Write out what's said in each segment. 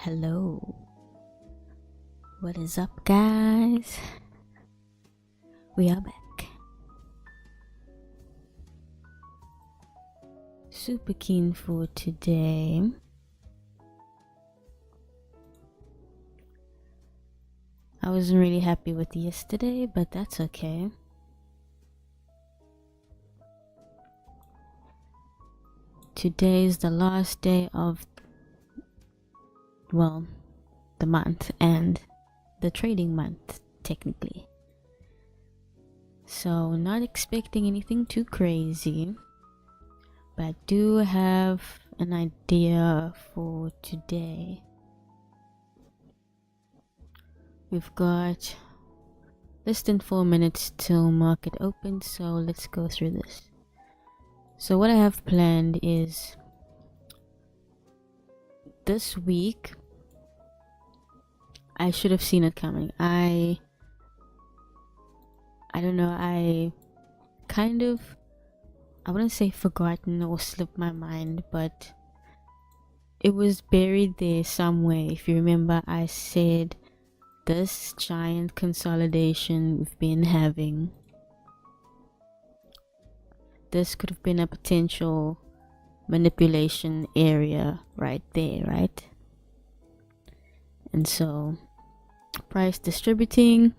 Hello, what is up, guys? We are back. Super keen for today. I wasn't really happy with yesterday, but that's okay. Today is the last day of, the month and the trading month, technically. So, not expecting anything too crazy, but I do have an idea for today. We've got less than 4 minutes till market opens, so let's go through this. So what I have planned is this week, I should have seen it coming. I don't know, I wouldn't say forgotten or slipped my mind, but it was buried there somewhere. If you remember, I said this giant consolidation we've been having, this could have been a potential manipulation area right there, right? And so price distributing,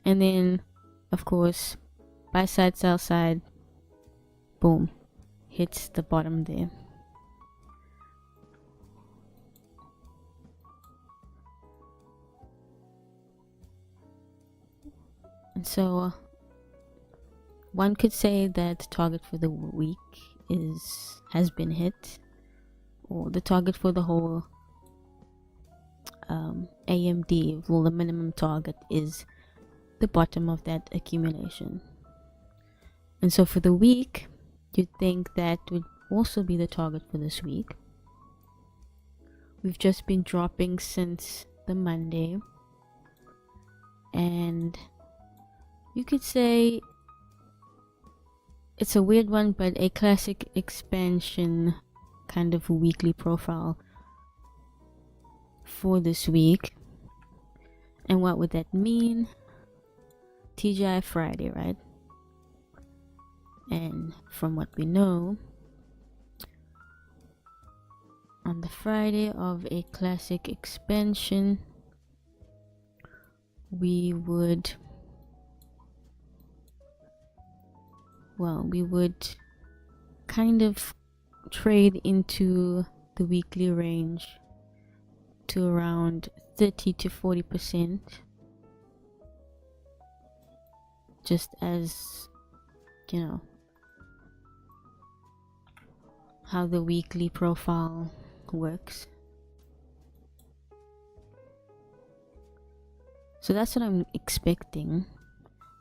and then of course buy side, sell side, boom, hits the bottom there. And so one could say that the target for the week has been hit, or the target for the whole AMD, well, the minimum target is the bottom of that accumulation. And so for the week, you'd think that would also be the target for this week. We've just been dropping since the Monday, and you could say it's a weird one, but a classic expansion kind of weekly profile for this week. And what would that mean? TGI Friday, right? And from what we know, on the Friday of a classic expansion, we would kind of trade into the weekly range to around 30 to 40%, just as, you know, how the weekly profile works. So that's what I'm expecting.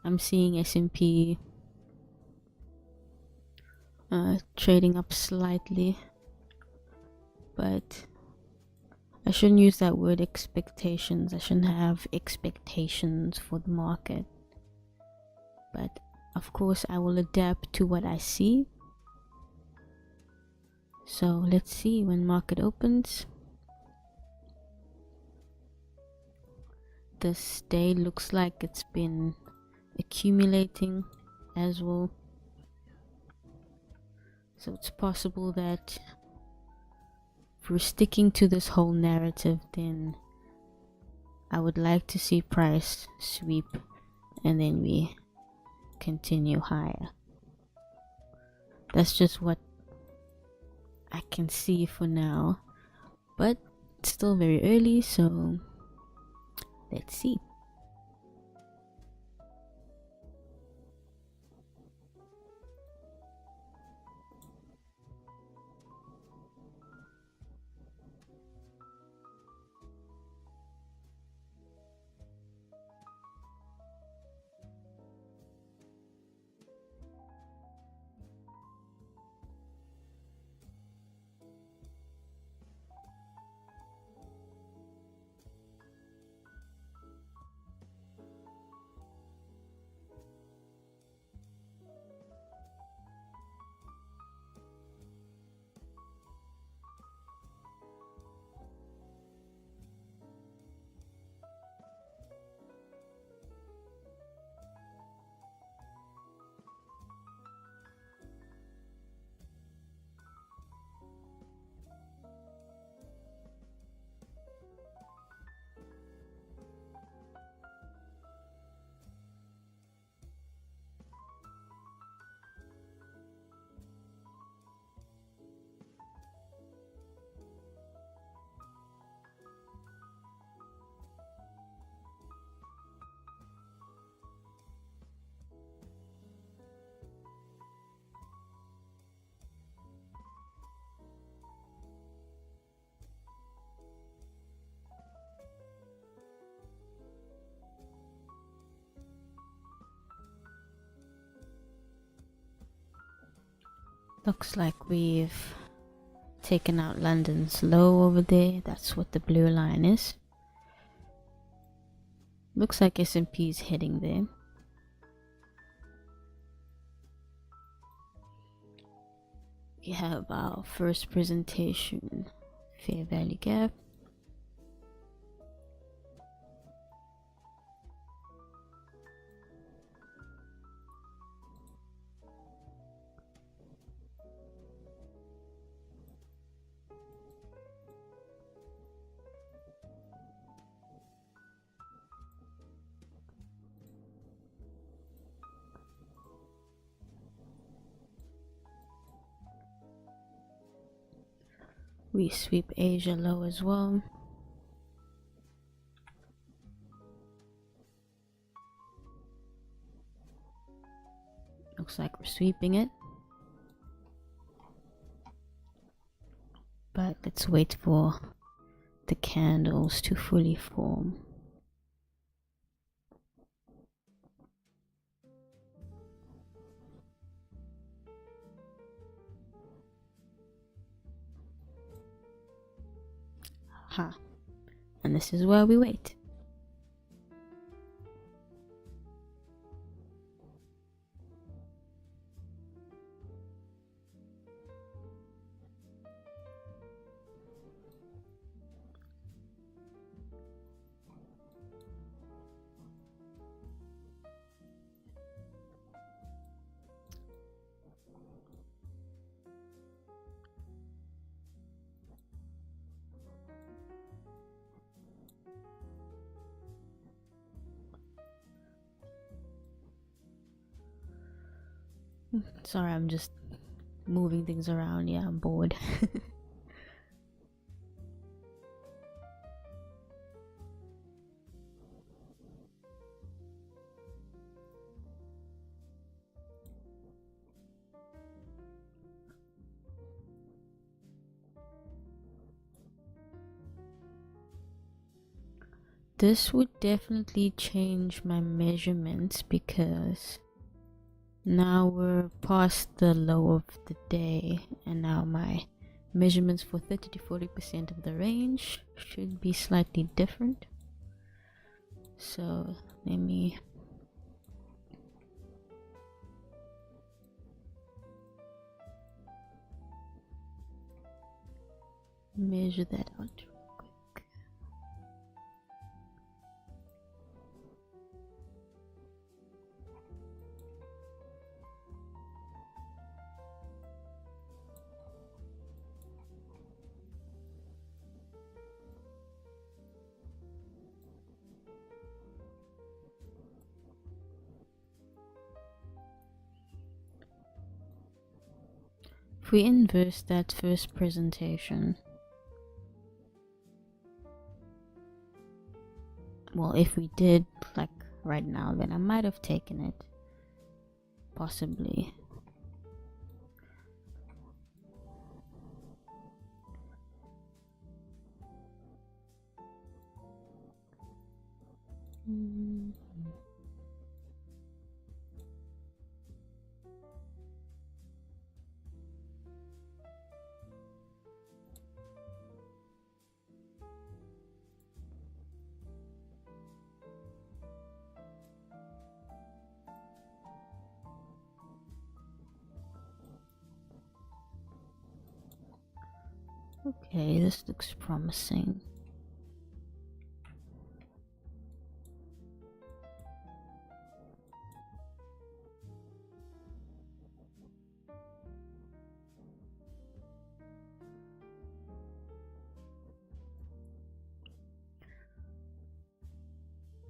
I'm seeing S&P trading up slightly, but I shouldn't use that word expectations. I shouldn't have expectations for the market, but of course I will adapt to what I see. So let's see when market opens. This day looks like it's been accumulating as well. So it's possible that if we're sticking to this whole narrative, then I would like to see price sweep and then we continue higher. That's just what I can see for now, but it's still very early, so let's see. Looks like we've taken out London's low over there. That's what the blue line is. Looks like S&P is heading there. We have our first presentation, fair value gap. We sweep Asia low as well. Looks like we're sweeping it. But let's wait for the candles to fully form. And this is where we wait. Sorry, I'm just moving things around. Yeah, I'm bored. This would definitely change my measurements because now we're past the low of the day, and now my measurements for 30 to 40% of the range should be slightly different. So let me measure that out real quick. If we inverse that first presentation, well, if we did like right now, then I might have taken it, possibly. Okay, this looks promising.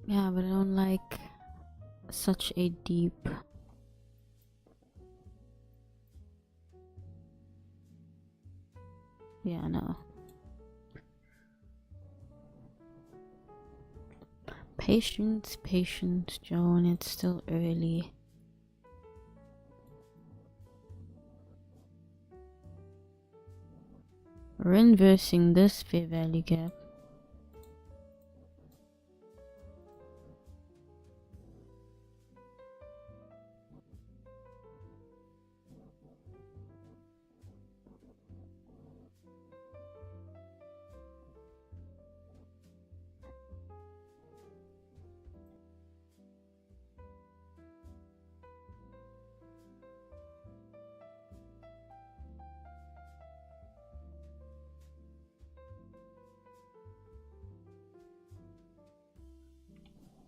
Yeah, but I don't like such a deep no. Patience, Joan, it's still early. We're inversing this fair value gap.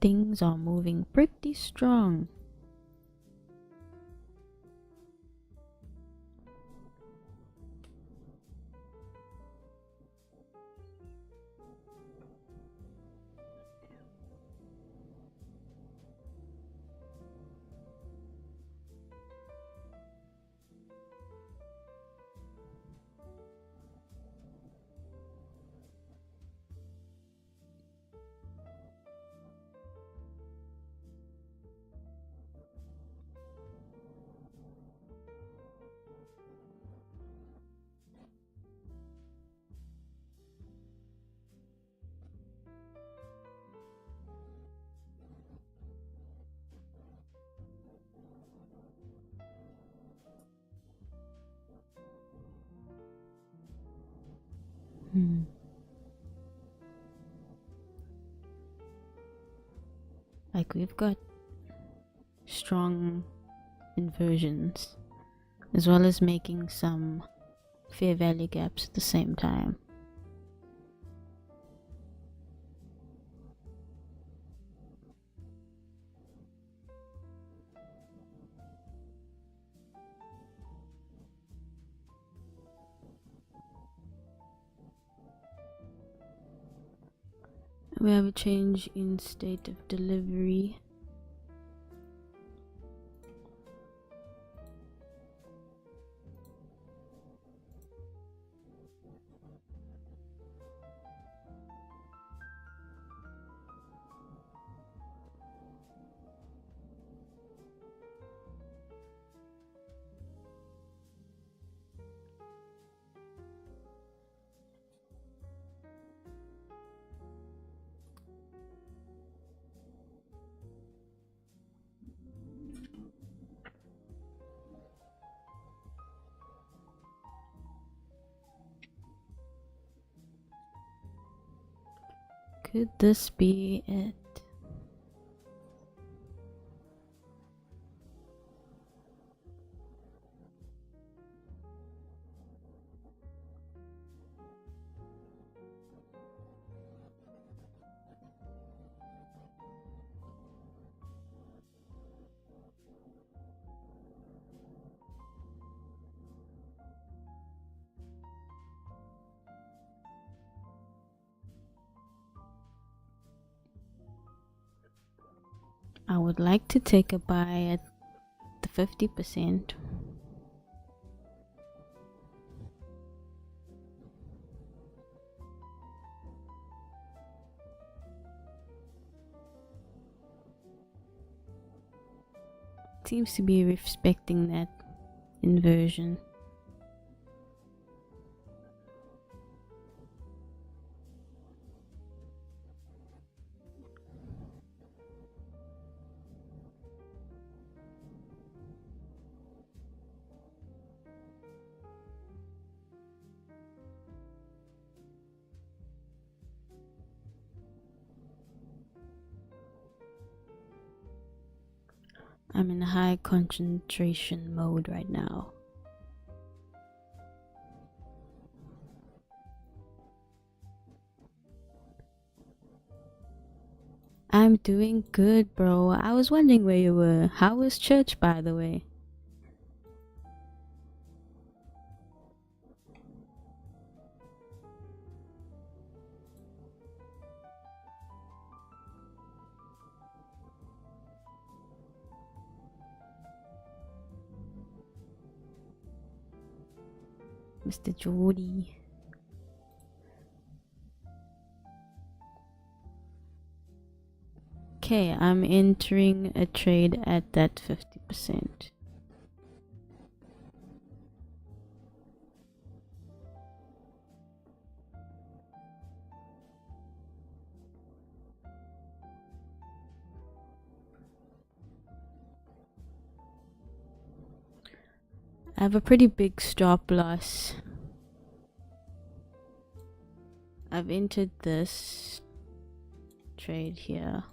things are moving pretty strong. Like, we've got strong inversions as well as making some fair value gaps at the same time. We have a change in state of delivery. Could this be it? I would like to take a buy at the 50%. Seems to be respecting that inversion. I'm in high concentration mode right now. I'm doing good, bro. I was wondering where you were. How was church, by the way? Mr. Jordy. Okay, I'm entering a trade at that 50%. I have a pretty big stop loss. I've entered this trade here.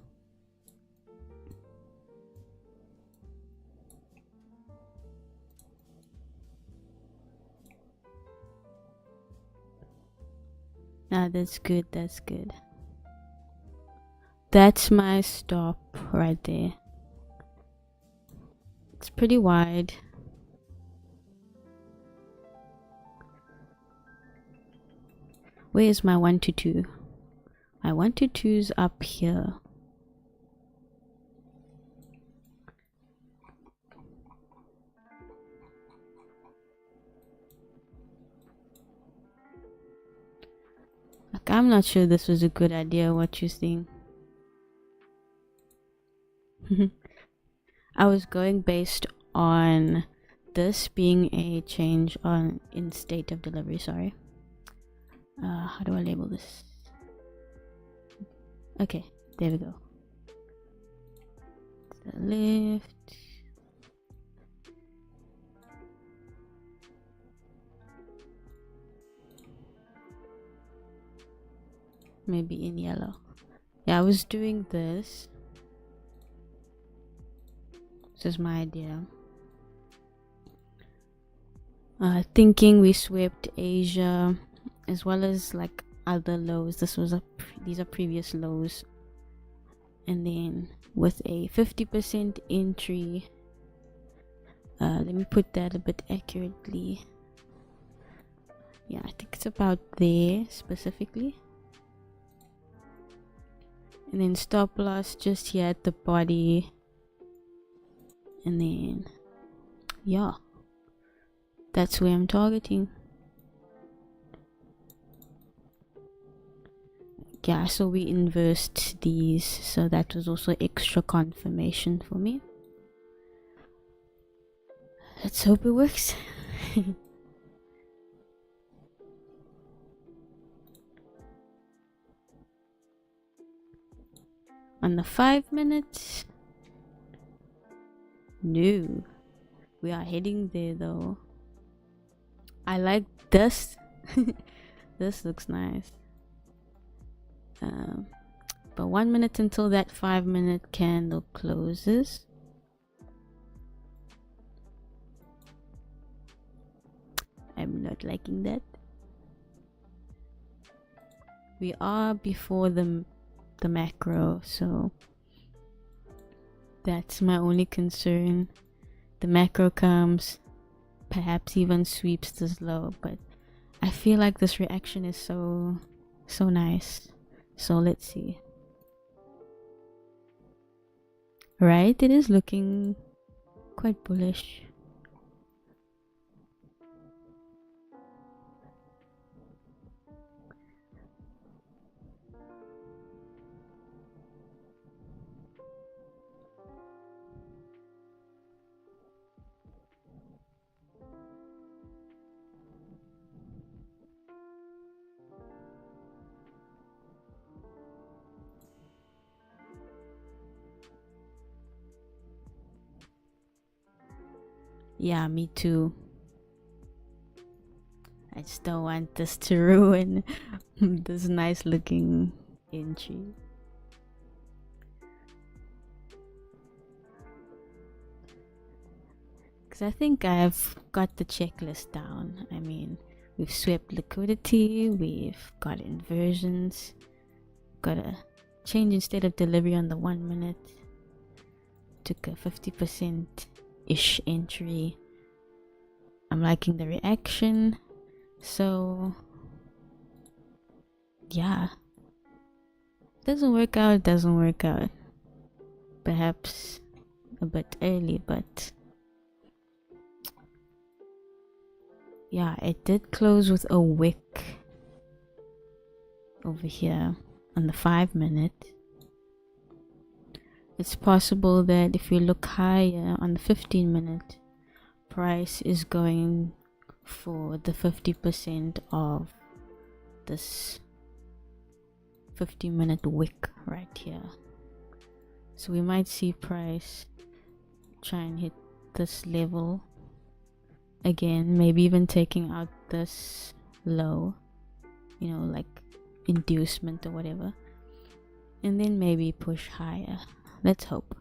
Nah, that's good, that's good. That's my stop right there. It's pretty wide. Where is my 1 to 2? My 1 to 2's up here. Like, I'm not sure this was a good idea. What you think? I was going based on this being a change in state of delivery. Sorry. How do I label this? Okay, there we go. To the left. Maybe in yellow. Yeah, I was doing this. This is my idea. Thinking we swept Asia as well as like other lows. These are previous lows, and then with a 50% entry. Let me put that a bit accurately. Yeah, I think it's about there specifically. And then stop loss just here at the body. And then, yeah, that's where I'm targeting. Yeah, so we inversed these, so that was also extra confirmation for me. Let's hope it works. On the 5 minutes, no, we are heading there though. I like this. This looks nice. But 1 minute until that 5 minute candle closes. I'm not liking that. We are before the macro, so that's my only concern. The macro comes, perhaps even sweeps this low, but I feel like this reaction is so nice. So let's see. Right, it is looking quite bullish. Yeah, me too. I just don't want this to ruin this nice looking entry. Because I think I've got the checklist down. I mean, we've swept liquidity, we've got inversions, got a change in state of delivery on the 1 minute, took a 50%-ish entry. I'm liking the reaction, so yeah, doesn't work out, perhaps a bit early, but yeah, it did close with a wick over here on the 5 minute. It's possible that if we look higher on the 15 minute, price is going for the 50% of this 50-minute wick right here. So we might see price try and hit this level again, maybe even taking out this low, you know, like inducement or whatever, and then maybe push higher. Let's hope.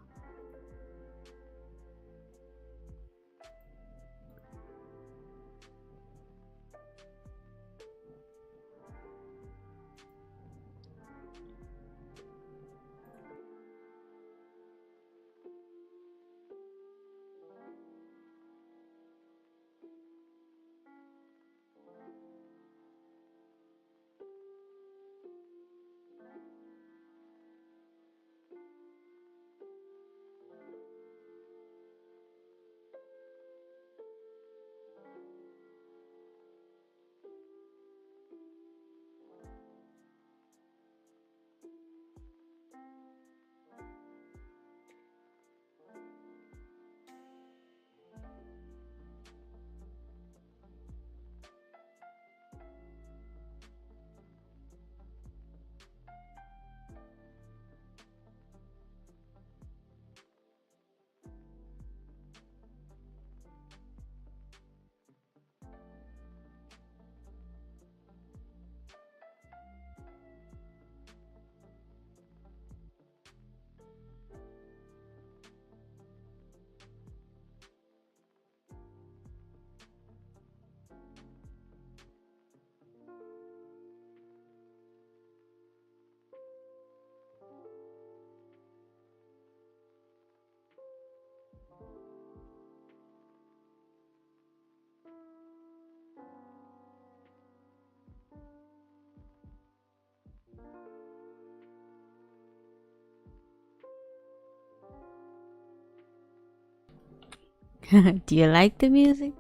Do you like the music?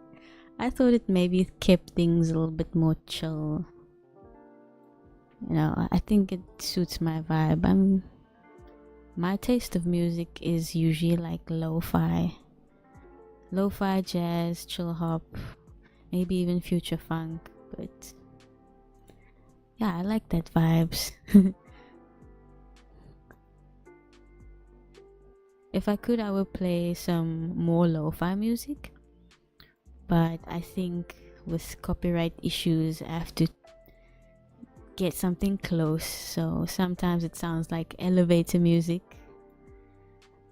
I thought it maybe kept things a little bit more chill. You know, I think it suits my vibe. My taste of music is usually like lo-fi jazz, chill hop, maybe even future funk, but yeah, I like that vibes. If I could, I would play some more lo-fi music, but I think with copyright issues I have to get something close, so sometimes it sounds like elevator music.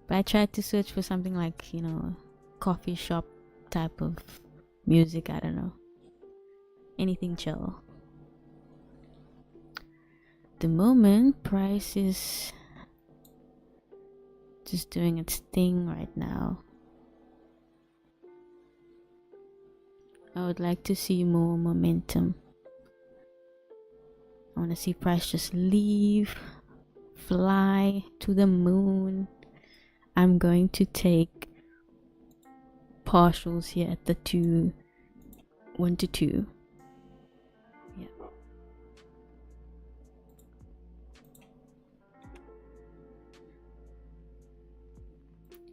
But I tried to search for something like, you know, coffee shop type of music. I don't know, anything chill. The moment price is just doing its thing right now. I would like to see more momentum. I want to see price just leave, fly to the moon. I'm going to take partials here at the 1 to 2. Yeah.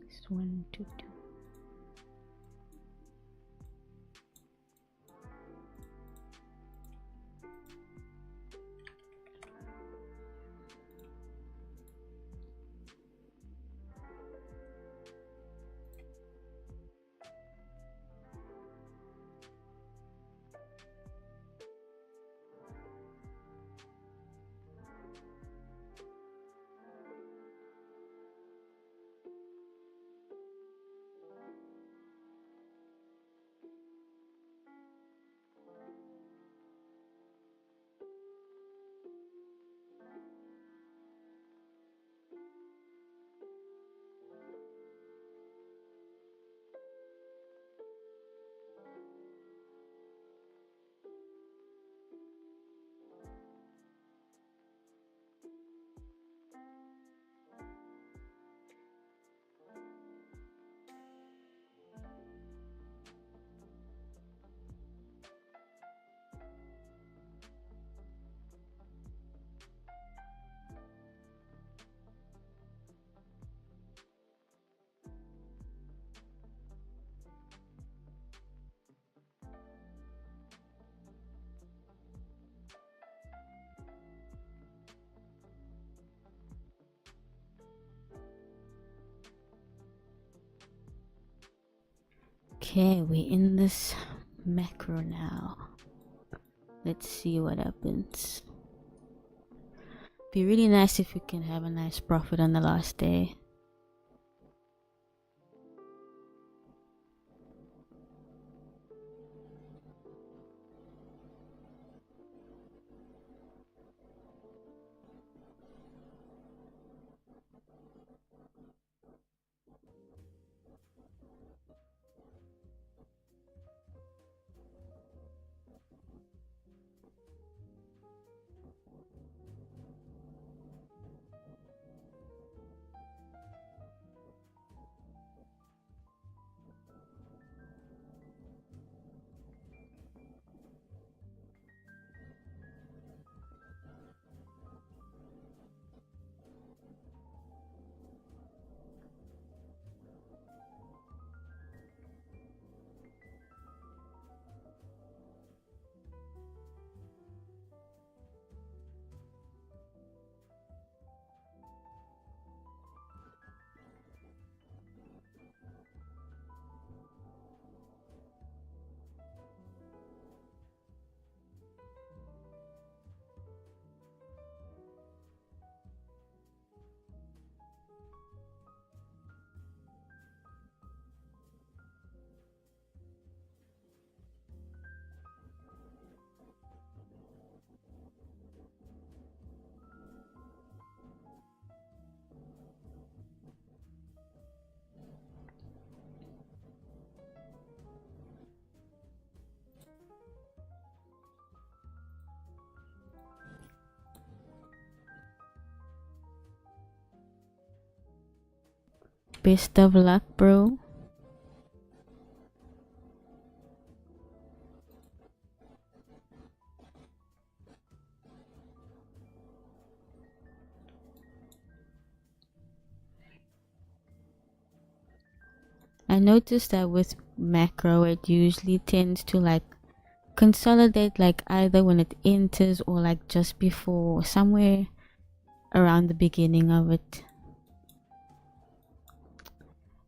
It's 1 to 2. Okay, we're in this macro now. Let's see what happens. Be really nice if we can have a nice profit on the last day. Best of luck, bro. I noticed that with macro it usually tends to like consolidate like either when it enters or like just before or somewhere around the beginning of it,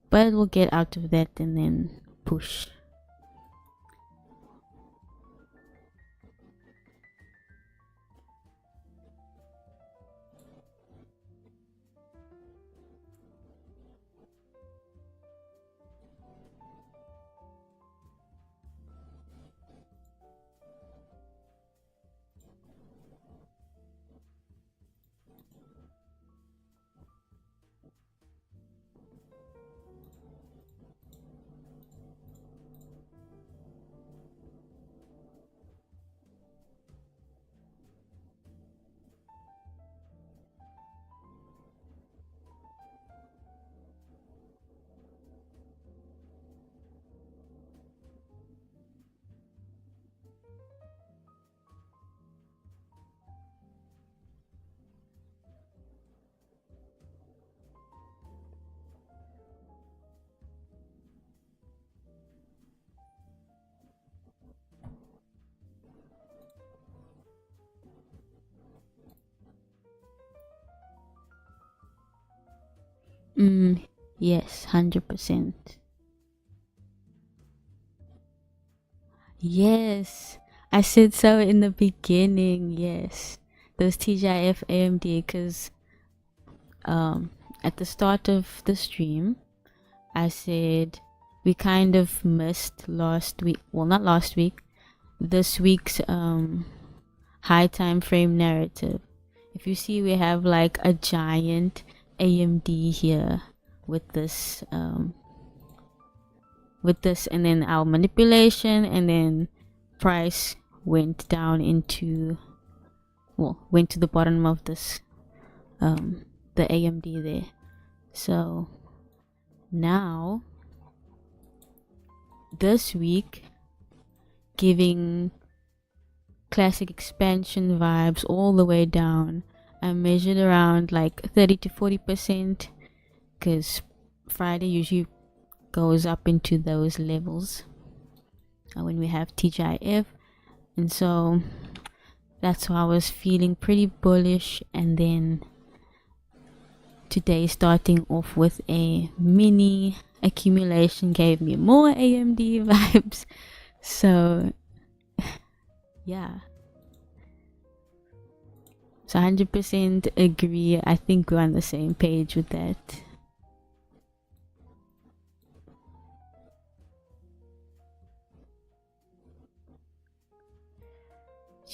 but it will get out of that and then push. Yes, 100%. Yes, I said so in the beginning. Yes, those TGIF AMD, because at the start of the stream I said we kind of missed last week, well not last week, this week's high time frame narrative. If you see, we have like a giant AMD here with this and then our manipulation, and then price went down into, well, went to the bottom of this the AMD there. So now this week, giving classic expansion vibes all the way down, I measured around like 30 to 40%, because Friday usually goes up into those levels when we have TGIF, and so that's why I was feeling pretty bullish. And then today, starting off with a mini accumulation, gave me more AMD vibes. So yeah, so 100% agree. I think we're on the same page with that.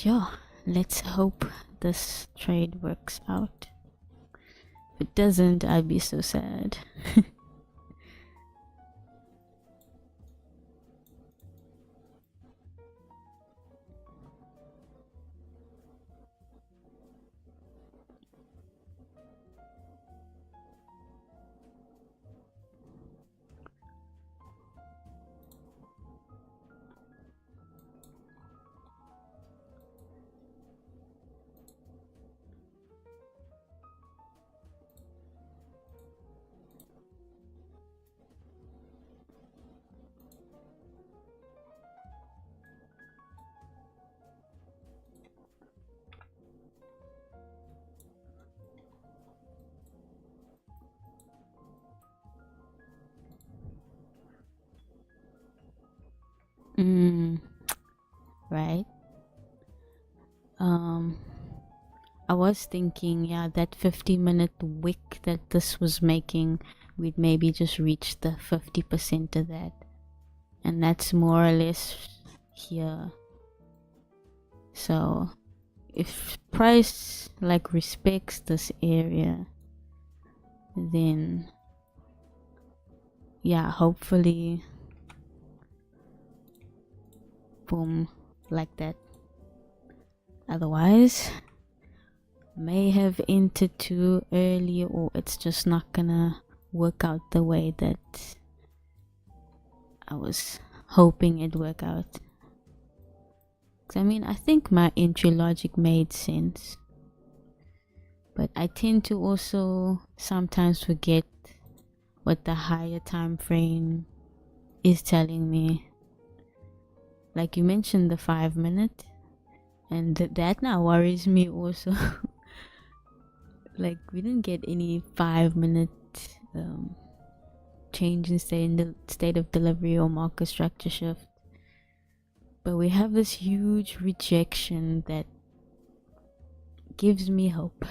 Yeah, let's hope this trade works out. If it doesn't, I'd be so sad. Right. I was thinking, yeah, that 50-minute wick that this was making, we'd maybe just reach the 50% of that, and that's more or less here. So if price like respects this area, then yeah, hopefully, boom, like that. Otherwise, may have entered too early, or it's just not gonna work out the way that I was hoping it'd work out. 'Cause I mean, I think my entry logic made sense, but I tend to also sometimes forget what the higher time frame is telling me, like you mentioned, the 5-minute, and that now worries me also. Like, we didn't get any 5-minute change in the state of delivery or market structure shift, but we have this huge rejection that gives me hope.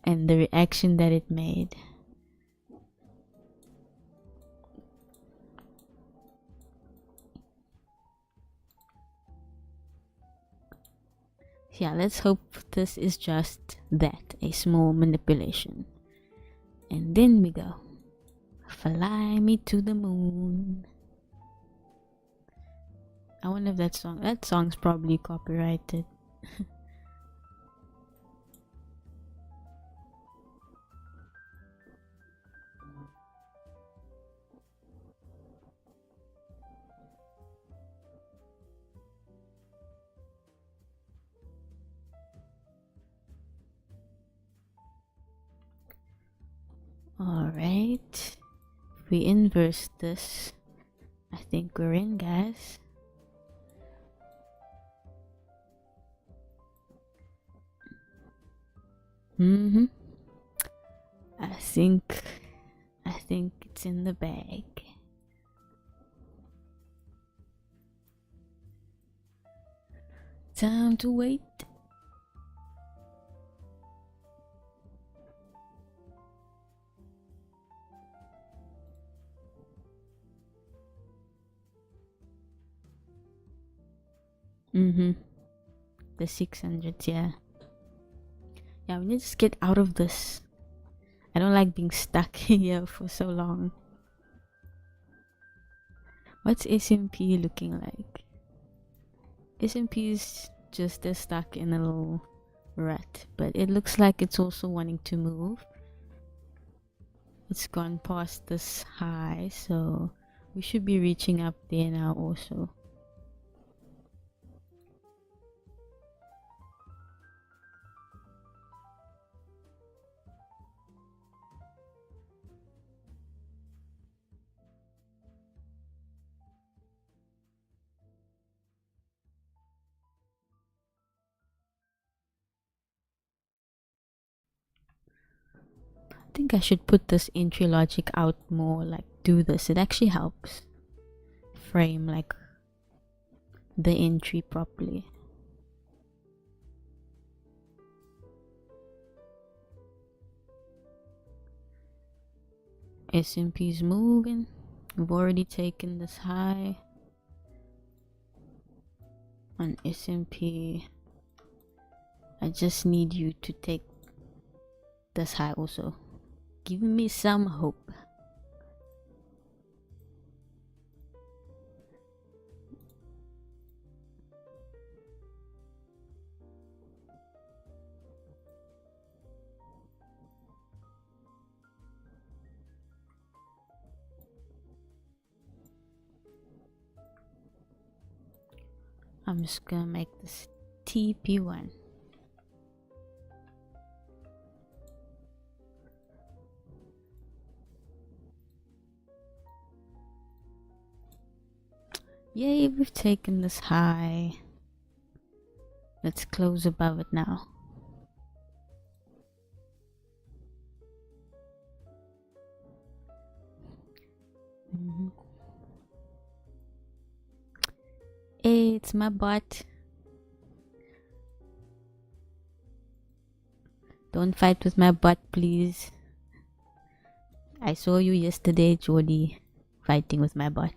And the reaction that it made. Yeah, let's hope this is just that, a small manipulation. And then we go. Fly me to the moon. I wonder if that song's probably copyrighted. Alright, if we inverse this, I think we're in, guys. I think it's in the bag. Time to wait. The 600, yeah. Yeah, we need to just get out of this. I don't like being stuck here for so long. What's S&P looking like? S&P is just stuck in a little rut, but it looks like it's also wanting to move. It's gone past this high, so we should be reaching up there now also. I think I should put this entry logic out more, like do this. It actually helps frame like the entry properly. S&P is moving. We've already taken this high on S&P. I just need you to take this high also. Give me some hope. I'm just gonna make this TP1. Yay, we've taken this high. Let's close above it now. Hey, it's my bot. Don't fight with my bot, please. I saw you yesterday, Jody, fighting with my bot.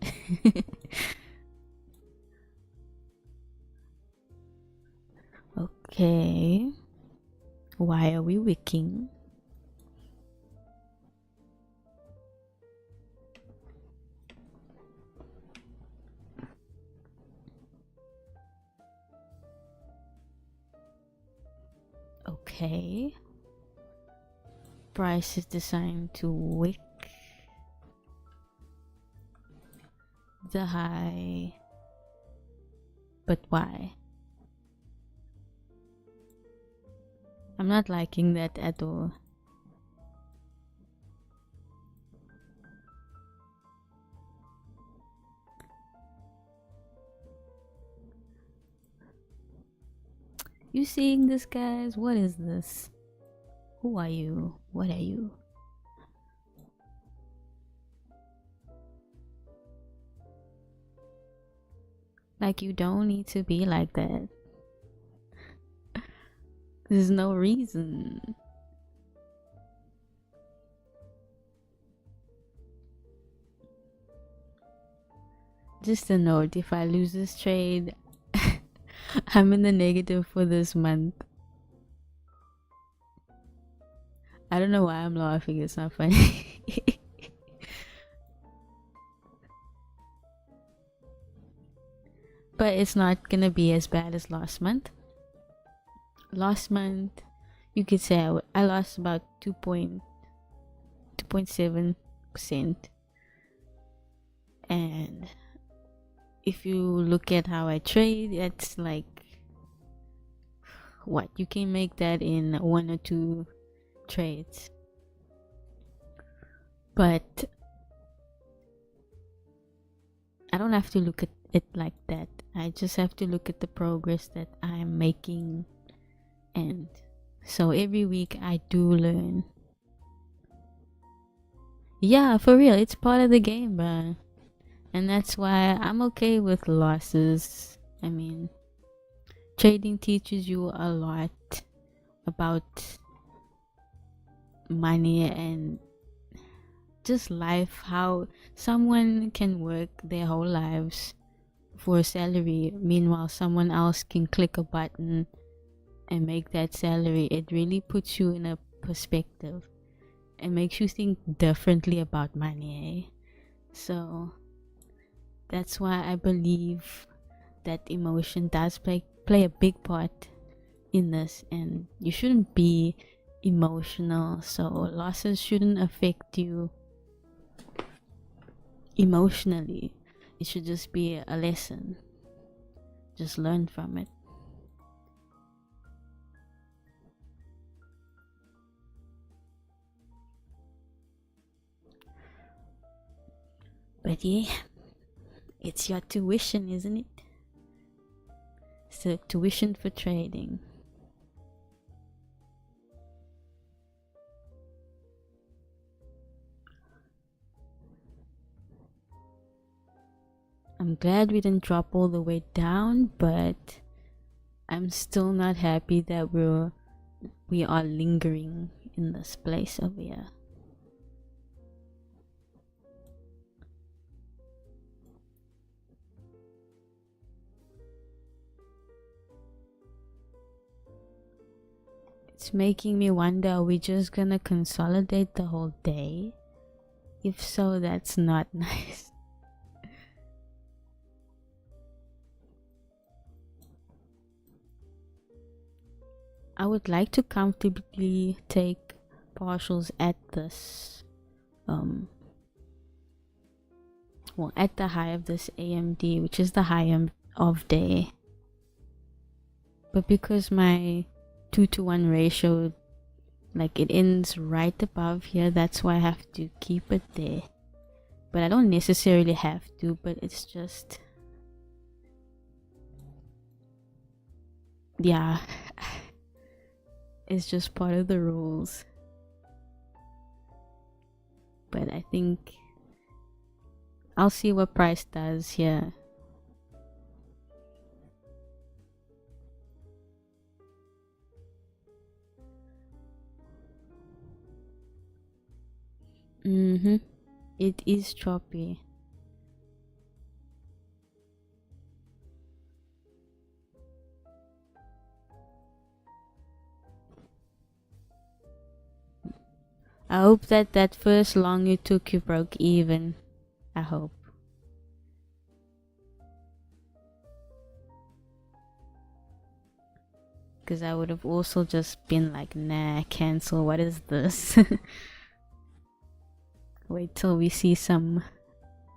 Okay. Why are we wicking? Okay. Price is designed to wick the high. But why? I'm not liking that at all. You seeing this, guys? What is this? Who are you? What are you? Like, you don't need to be like that. There's no reason. Just a note, if I lose this trade, I'm in the negative for this month. I don't know why I'm laughing, it's not funny. But it's not gonna be as bad as last month. Last month, you could say I lost about 2.7%. And if you look at how I trade, it's like, what, you can make that in 1 or 2 trades. But I don't have to look at it like that. I just have to look at the progress that I'm making. And so every week I do learn. Yeah, for real, it's part of the game, bruh. And that's why I'm okay with losses. I mean, trading teaches you a lot about money and just life, how someone can work their whole lives for a salary, meanwhile someone else can click a button and make that salary. It really puts you in a perspective and makes you think differently about money, eh? So that's why I believe that emotion does play a big part in this, and you shouldn't be emotional, so losses shouldn't affect you emotionally. It should just be a lesson. Just learn from it. But yeah, it's your tuition, isn't it? It's the tuition for trading. I'm glad we didn't drop all the way down, but I'm still not happy that we are lingering in this place over here. It's making me wonder, are we just gonna consolidate the whole day? If so, that's not nice. I would like to comfortably take partials at this well, at the high of this AMD, which is the high of day. But because my 2-to-1 ratio, like, it ends right above here, that's why I have to keep it there. But I don't necessarily have to, but it's just, yeah, it's just part of the rules. But I think I'll see what price does here. It is choppy. I hope that first long you took, you broke even. I hope. Because I would have also just been like, nah, cancel, what is this? Wait till we see some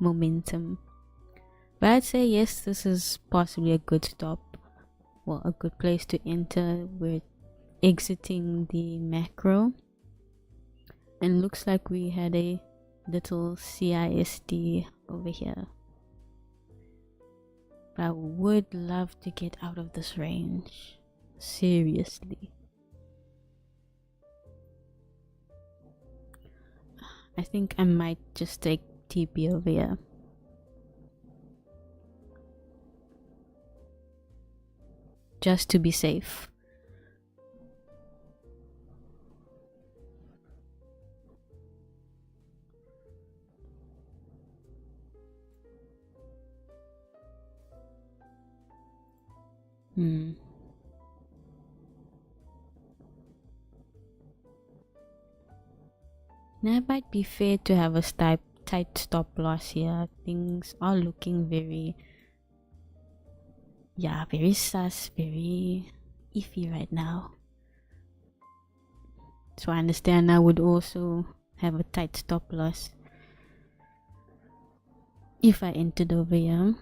momentum. But I'd say yes, this is possibly a good stop. Well, a good place to enter. We're exiting the macro. And looks like we had a little CISD over here. But I would love to get out of this range. Seriously. I think I might just take TP over here. Just to be safe. Now it might be fair to have a tight stop loss here. Things are looking very sus, very iffy right now. So I understand I would also have a tight stop loss if I entered over here.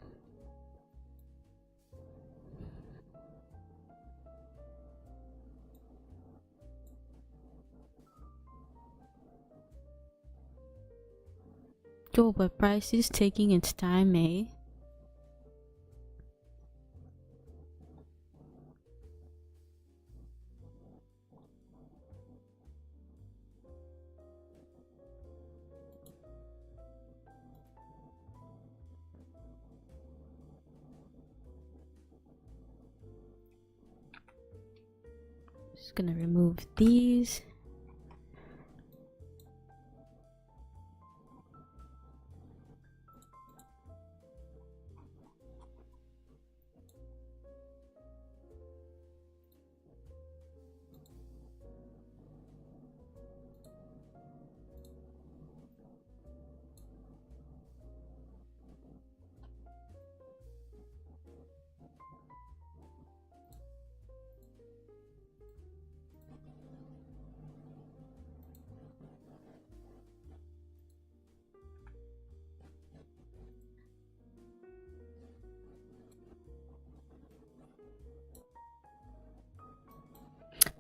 Sure, but price is taking its time, eh? Just gonna remove these.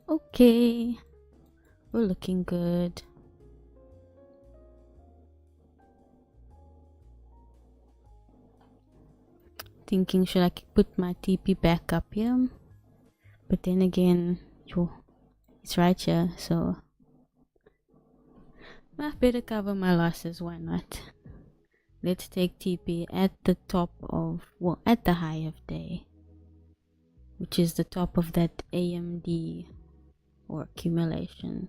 Okay, we're looking good. Thinking, should I put my TP back up here? But then again, it's right here, so I better cover my losses, why not? Let's take TP at the top of, well, at the high of day, which is the top of that AMD or accumulation.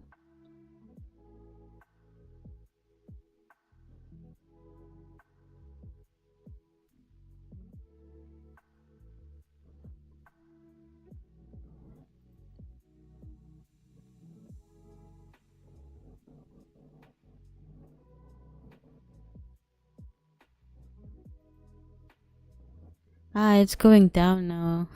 Ah, it's going down now.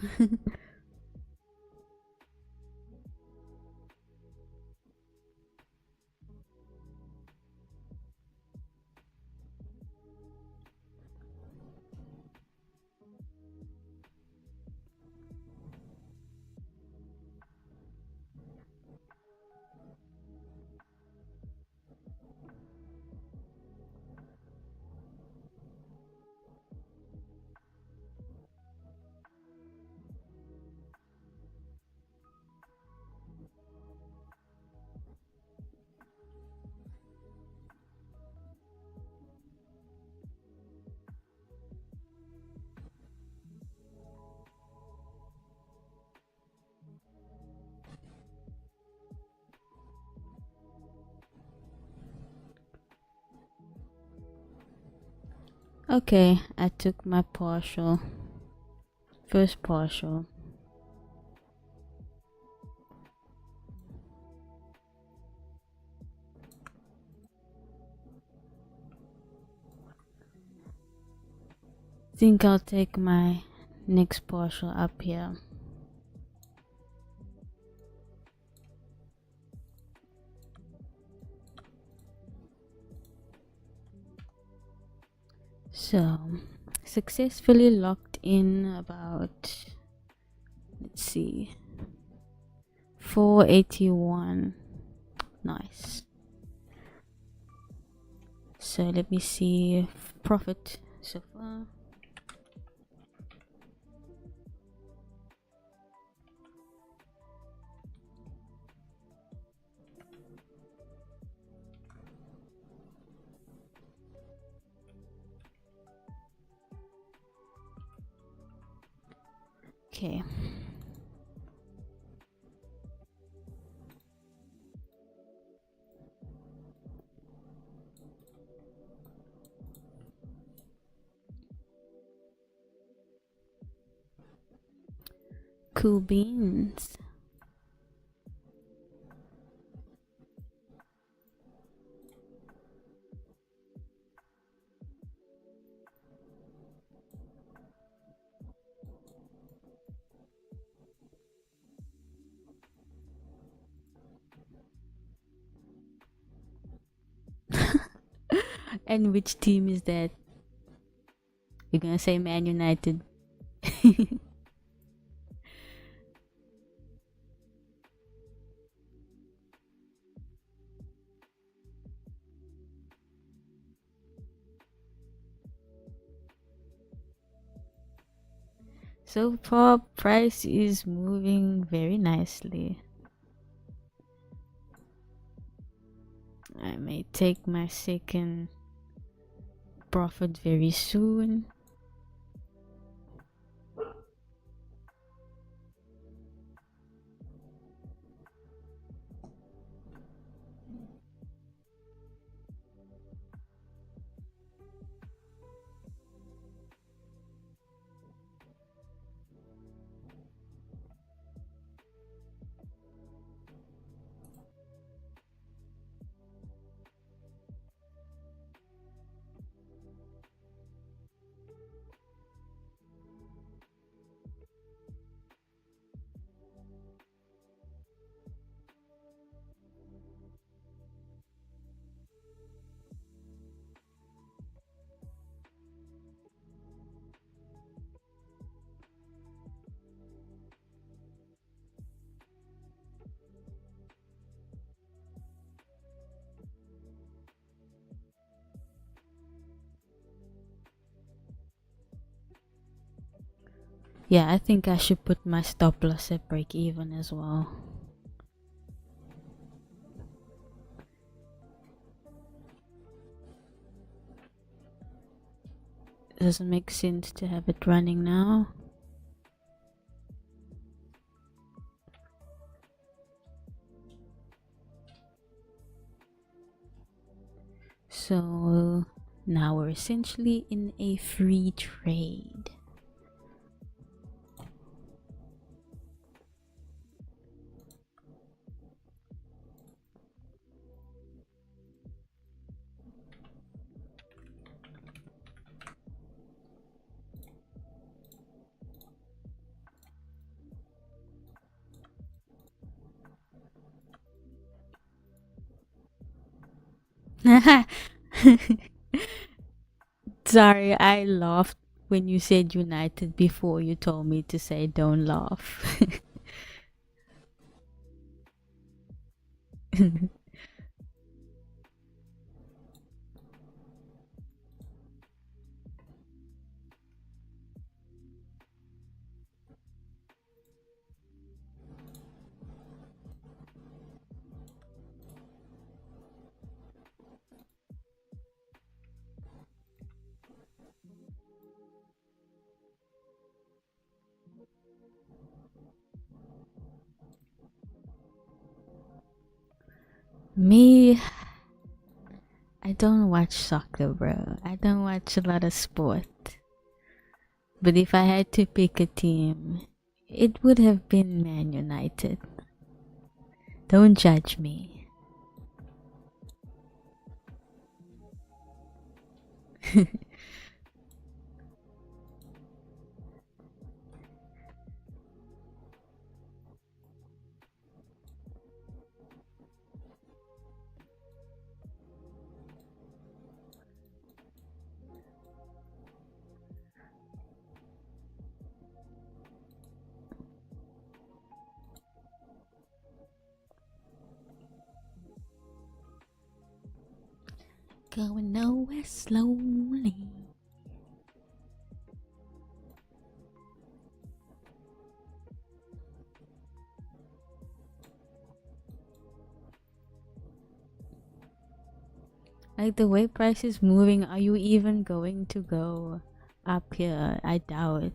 Okay, I took my partial. First partial. Think I'll take my next partial up here. So, successfully locked in about, let's see, 481. Nice. So let me see profit so far. Okay. Cool beans. And which team is that? You're gonna say Man United. So far, price is moving very nicely. I may take my second profit very soon. Yeah, I think I should put my stop loss at break even as well. Doesn't make sense to have it running now. So now we're essentially in a free trade. Sorry, I laughed when you said United before you told me to say don't laugh. Me, I don't watch soccer, bro. I don't watch a lot of sport. But if I had to pick a team, it would have been Man United. Don't judge me. Going nowhere slowly. Like the way price is moving, are you even going to go up here? I doubt it.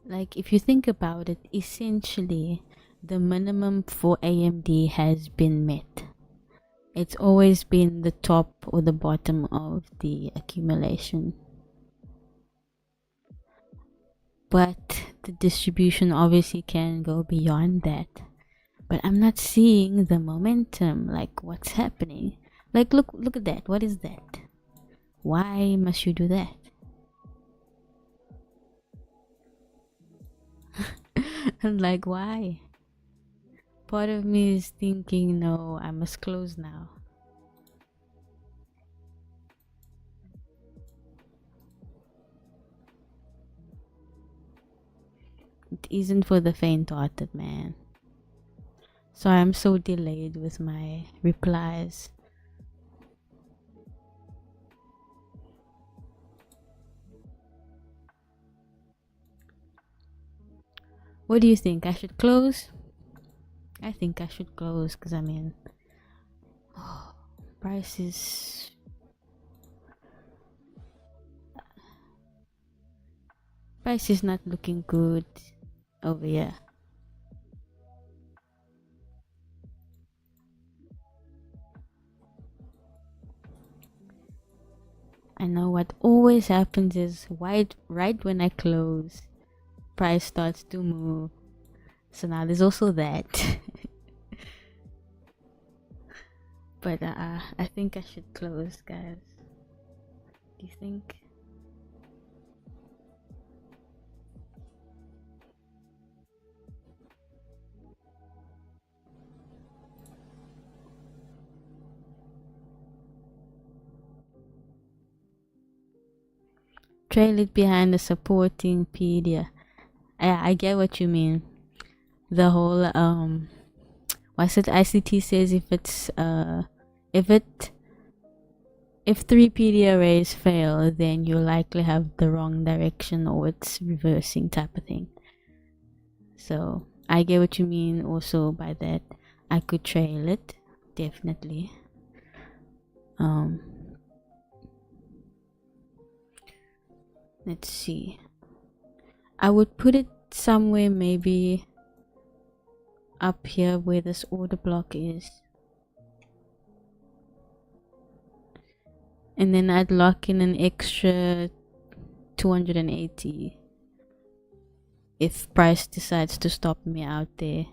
Like, if you think about it, essentially the minimum for AMD has been met. It's always been the top or the bottom of the accumulation. But the distribution obviously can go beyond that. But I'm not seeing the momentum. Like, what's happening? Like, look at that. What is that? Why must you do that? Like, why? Part of me is thinking, no, I must close now. It isn't for the faint-hearted, man. So I'm so delayed with my replies. What do you think? I should close? I think I should close because I mean, price is not looking good over here. I know what always happens is right when I close, price starts to move. So now there's also that. But I think I should close, guys. Do you think? Trail it behind the supporting pedia. I get what you mean. The whole what's it? ICT says if three PD arrays fail, then you likely have the wrong direction or it's reversing type of thing. So I get what you mean also by that. I could trail it, definitely. Let's see. I would put it somewhere maybe up here where this order block is. And then I'd lock in an extra 280 if price decides to stop me out there.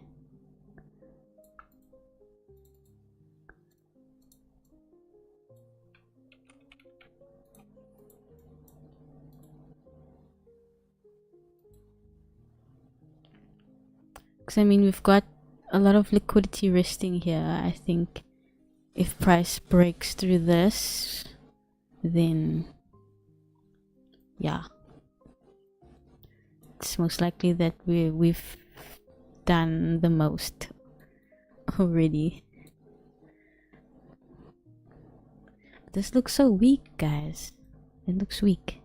Because I mean, we've got a lot of liquidity resting here. I think if price breaks through this, then yeah, it's most likely that we've done the most already. This looks so weak, guys. It looks weak.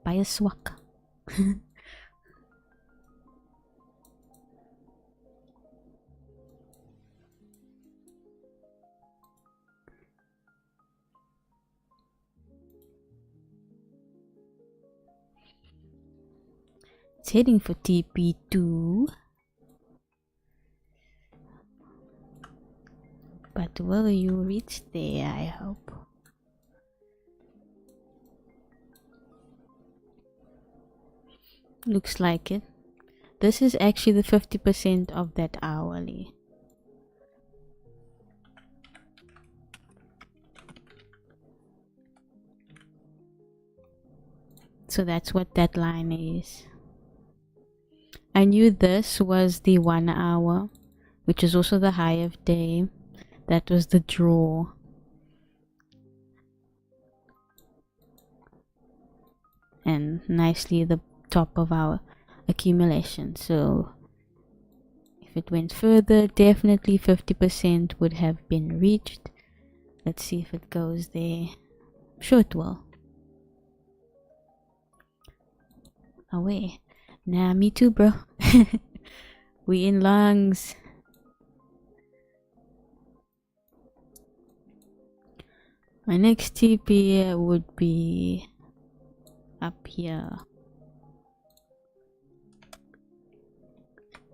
Buy a swak. It's heading for TP2. But will you reach there, I hope. Looks like it. This is actually the 50% of that hourly. So that's what that line is. I knew this was the 1 hour, which is also the high of day. That was the draw. And nicely the top of our accumulation. So if it went further, definitely 50% would have been reached. Let's see if it goes there. I'm sure it will. Away. Nah, me too, bro. We in lungs. My next TP would be up here.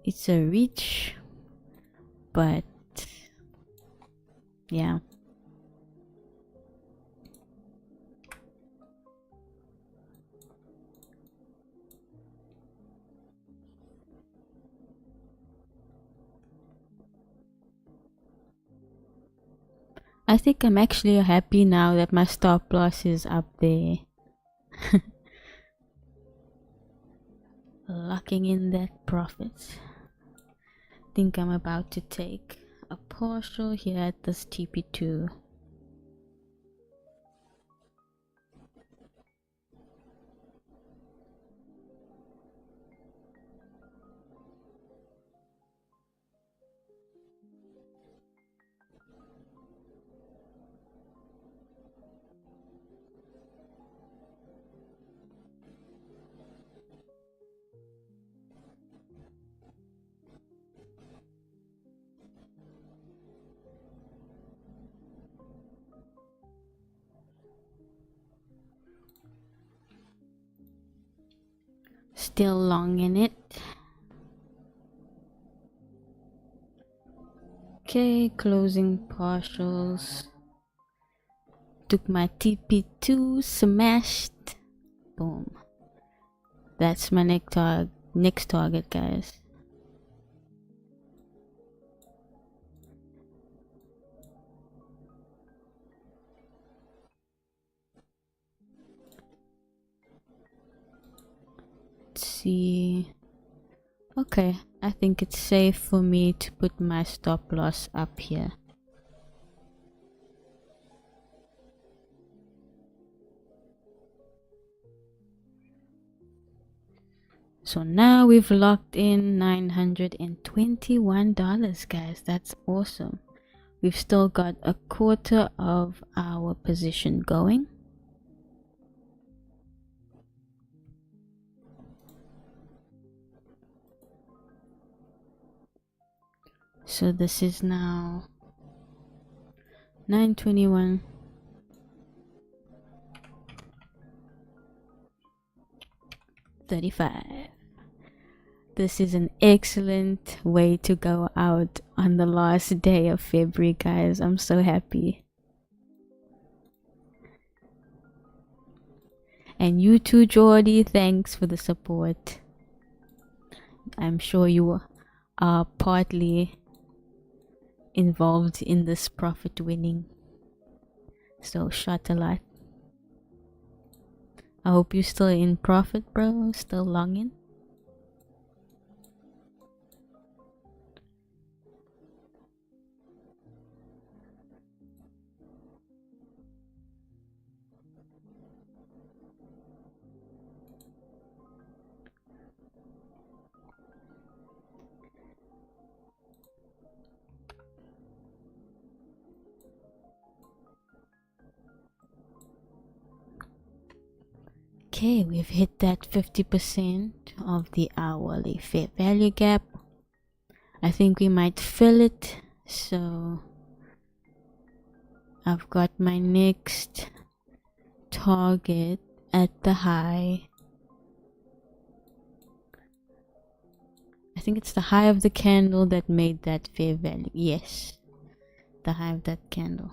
It's a reach, but yeah. I think I'm actually happy now that my stop loss is up there. Locking in that profit. Think I'm about to take a partial here at this TP2. Still long in it. Okay, closing partials. Took my TP2, smashed. Boom. That's my next target, guys. Let's see. Okay, I think it's safe for me to put my stop loss up here. So now we've locked in $921, guys. That's awesome. We've still got a quarter of our position going. So this is now 921. $35. This is an excellent way to go out on the last day of February, guys. I'm so happy. And you too, Jordy. Thanks for the support. I'm sure you are partly involved in this profit winning. So shot a lot. I hope you're still in profit, bro. Still longing. Okay, we've hit that 50% of the hourly fair value gap. I think we might fill it, so I've got my next target at the high. I think it's the high of the candle that made that fair value. Yes, the high of that candle.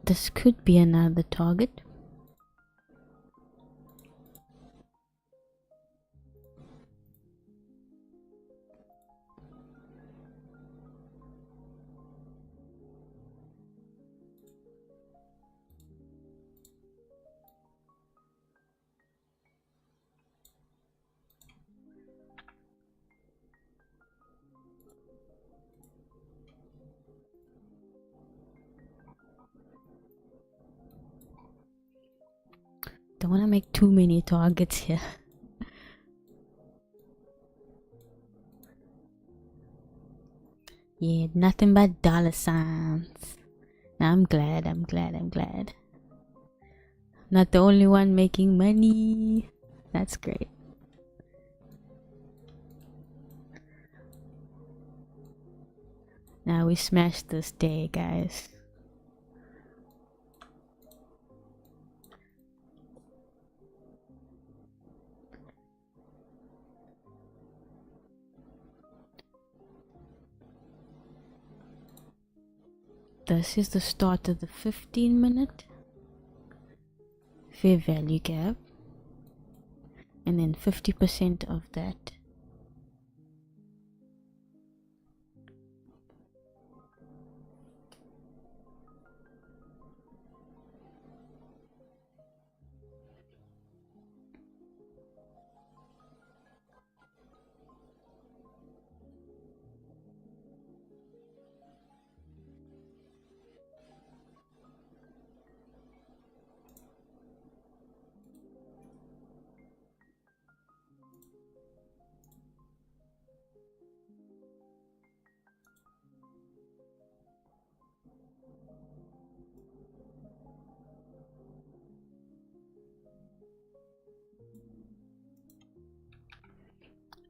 This could be another target. Don't want to make too many targets here. Yeah, nothing but dollar signs. Now I'm glad. Not the only one making money. That's great. Now we smashed this day, guys. This is the start of the 15-minute fair value gap, and then 50% of that.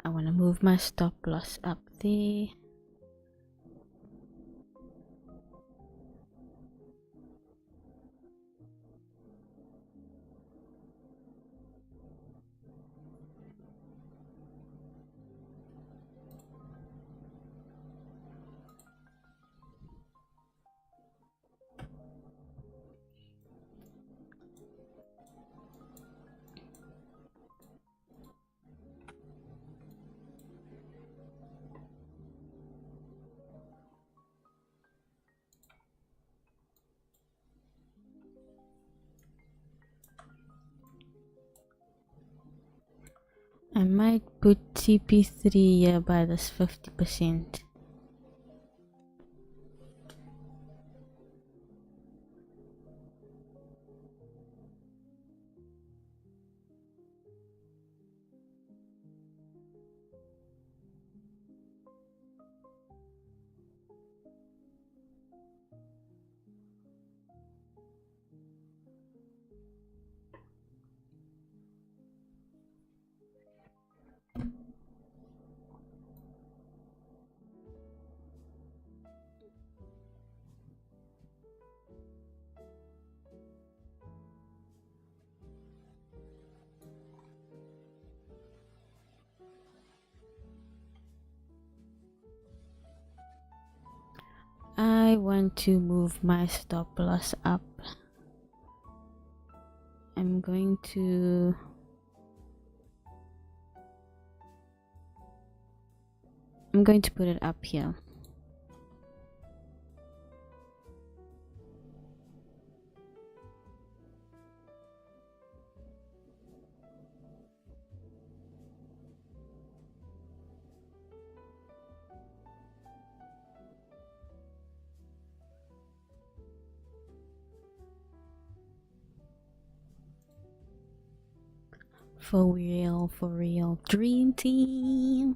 I want to move my stop loss up there. I might put TP3 here by this 50%. I want to move my stop loss up. I'm going to put it up here. For real, dream team.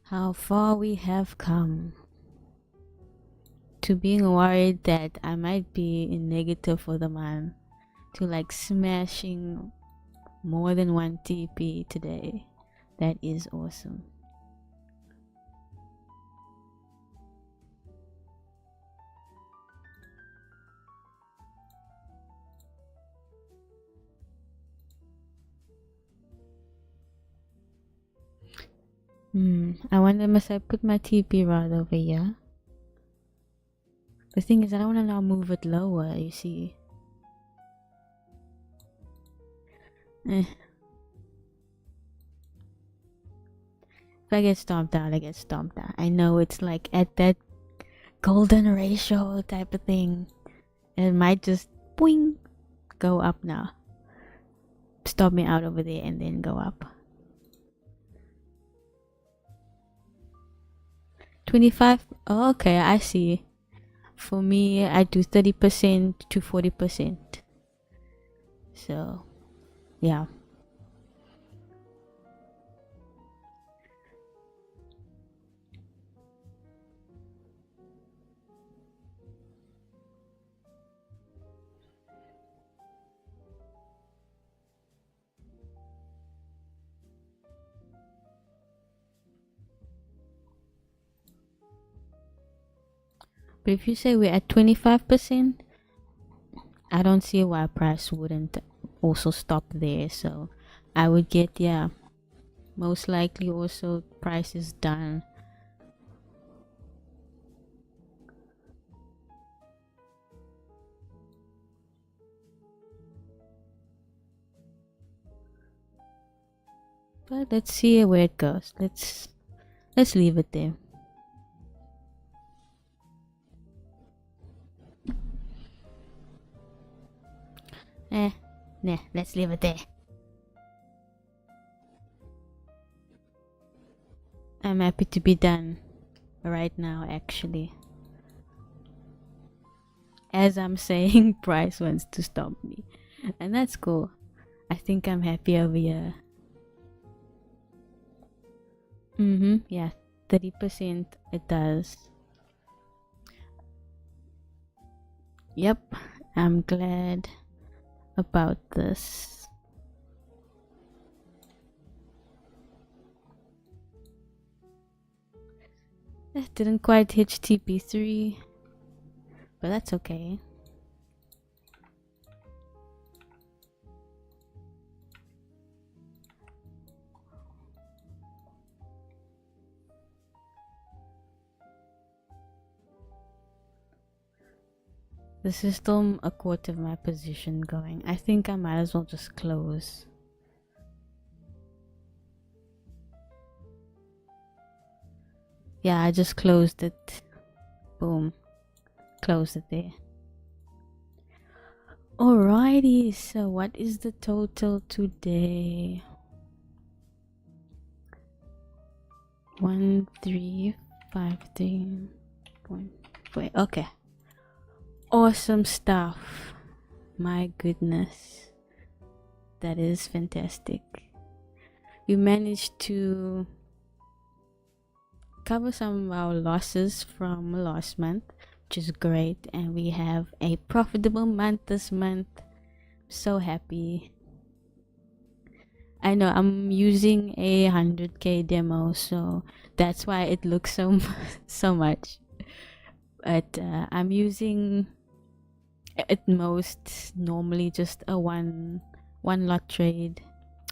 How far we have come. To being worried that I might be in negative for the month, to like smashing more than one TP today. That is awesome. I wonder, must I put my TP rod over here? The thing is, I don't want to now move it lower, you see. If I get stomped out, I get stomped out. I know it's like at that golden ratio type of thing. It might just boing, go up now. Stop me out over there and then go up. 25. Oh, okay, I see. For me, I do 30% to 40%. So yeah. But if you say we're at 25%, I don't see why price wouldn't also stop there. So I would get, yeah, most likely also price is done. But let's see where it goes. Let's leave it there. Nah, let's leave it there. I'm happy to be done right now, actually. As I'm saying, price wants to stop me, and that's cool. I think I'm happy over here. Yeah, 30% it does. Yep, I'm glad about this. It didn't quite hit TP3, but that's okay. This is still a quarter of my position going. I think I might as well just close. Yeah, I just closed it. Boom. Closed it there. Alrighty, so what is the total today? 1353.4. Okay. Awesome stuff. My goodness. That is fantastic. We managed to cover some of our losses from last month, which is great, and we have a profitable month this month. So happy. I know I'm using a 100k demo, so that's why it looks so much. But I'm using at most normally just a one lot trade,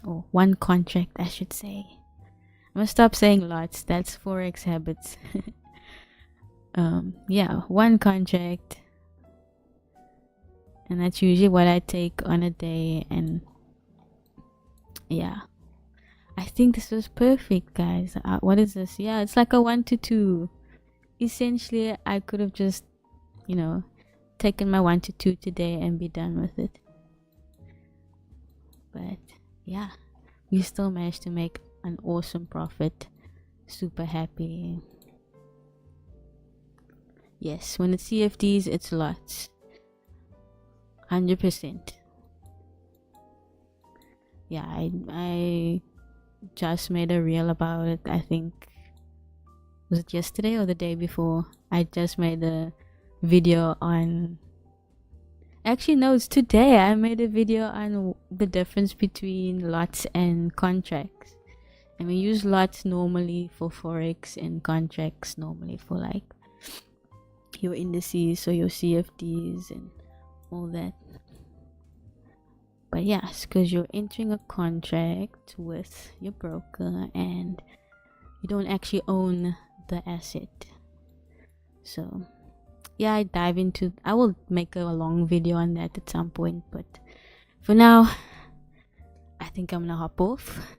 or one contract I should say. I'm gonna stop saying lots, that's forex habits. Yeah, one contract, and that's usually what I take on a day. And yeah, I think this was perfect, guys. What is this? Yeah, it's like a 1 to 2. Essentially, I could have just, you know, taken my 1 to 2 today and be done with it. But yeah, we still managed to make an awesome profit. Super happy. Yes, when it's CFDs, it's lots. 100%. Yeah, I just made a reel about it. I think, was it yesterday or the day before? I just made a video on, actually no, it's today. I made a video on the difference between lots and contracts. And we use lots normally for forex and contracts normally for like your indices or your CFDs and all that. But yes, because you're entering a contract with your broker and you don't actually own the asset. So yeah, I will make a long video on that at some point, but for now I think I'm gonna hop off.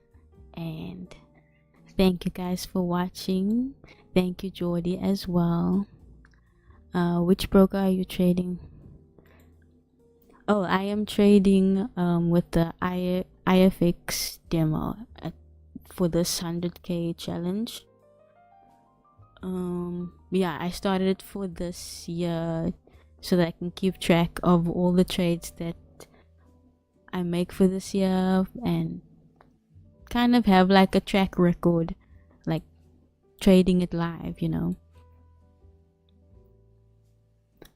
And thank you guys for watching. Thank you, Jordy, as well. Which broker are you trading? Oh, I am trading with the IFX demo for this 100k challenge. Yeah, I started it for this year so that I can keep track of all the trades that I make for this year and kind of have like a track record, like trading it live, you know.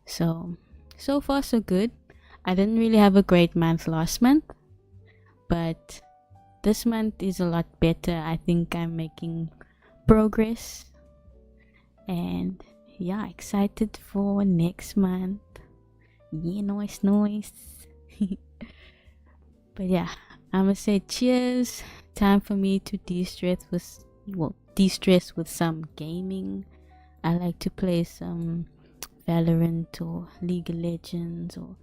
So far so good. I didn't really have a great month last month, but this month is a lot better. I think I'm making progress, and yeah, excited for next month. Yeah, noise. But yeah, I'm gonna say cheers. Time for me to de-stress with some gaming. I like to play some Valorant or League of Legends or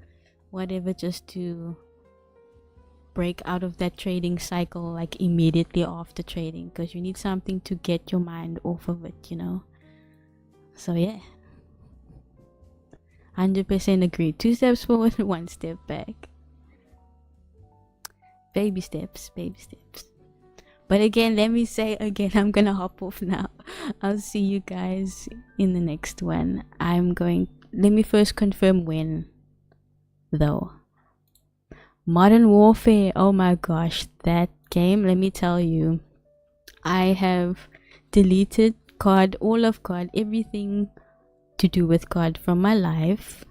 whatever, just to break out of that trading cycle like immediately after trading, because you need something to get your mind off of it, you know. So yeah, 100% agree. 2 steps forward, 1 step back. Baby steps. But again, let me say again, I'm gonna hop off now. I'll see you guys in the next one. Let me first confirm when though. Modern Warfare, oh my gosh, that game, let me tell you, I have deleted all of COD, everything to do with COD from my life.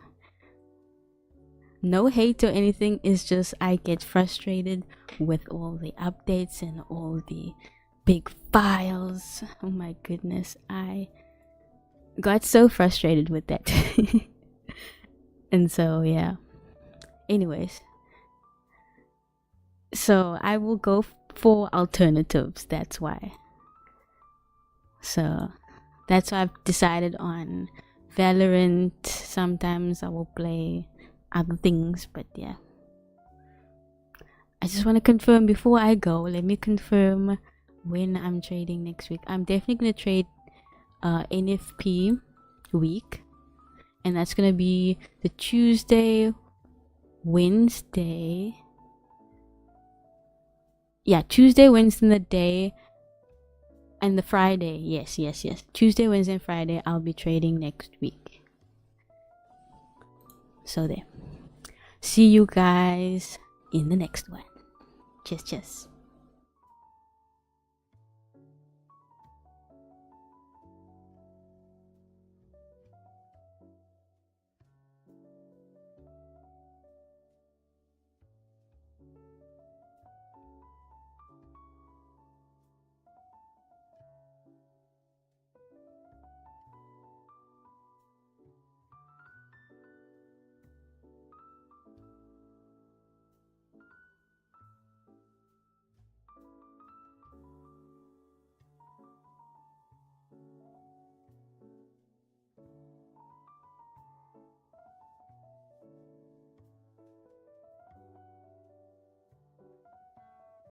No hate or anything, it's just I get frustrated with all the updates and all the big files. Oh my goodness, I got so frustrated with that. And so yeah, anyways, so I will go for alternatives. That's why I've decided on Valorant. Sometimes I will play other things, but yeah, I just want to confirm before I go. Let me confirm when I'm trading next week. I'm definitely gonna trade NFP week, and that's gonna be the Tuesday, Wednesday. Yeah, Tuesday, Wednesday, the day, and the Friday. Yes. Tuesday, Wednesday, and Friday. I'll be trading next week. So there. See you guys in the next one. Cheers.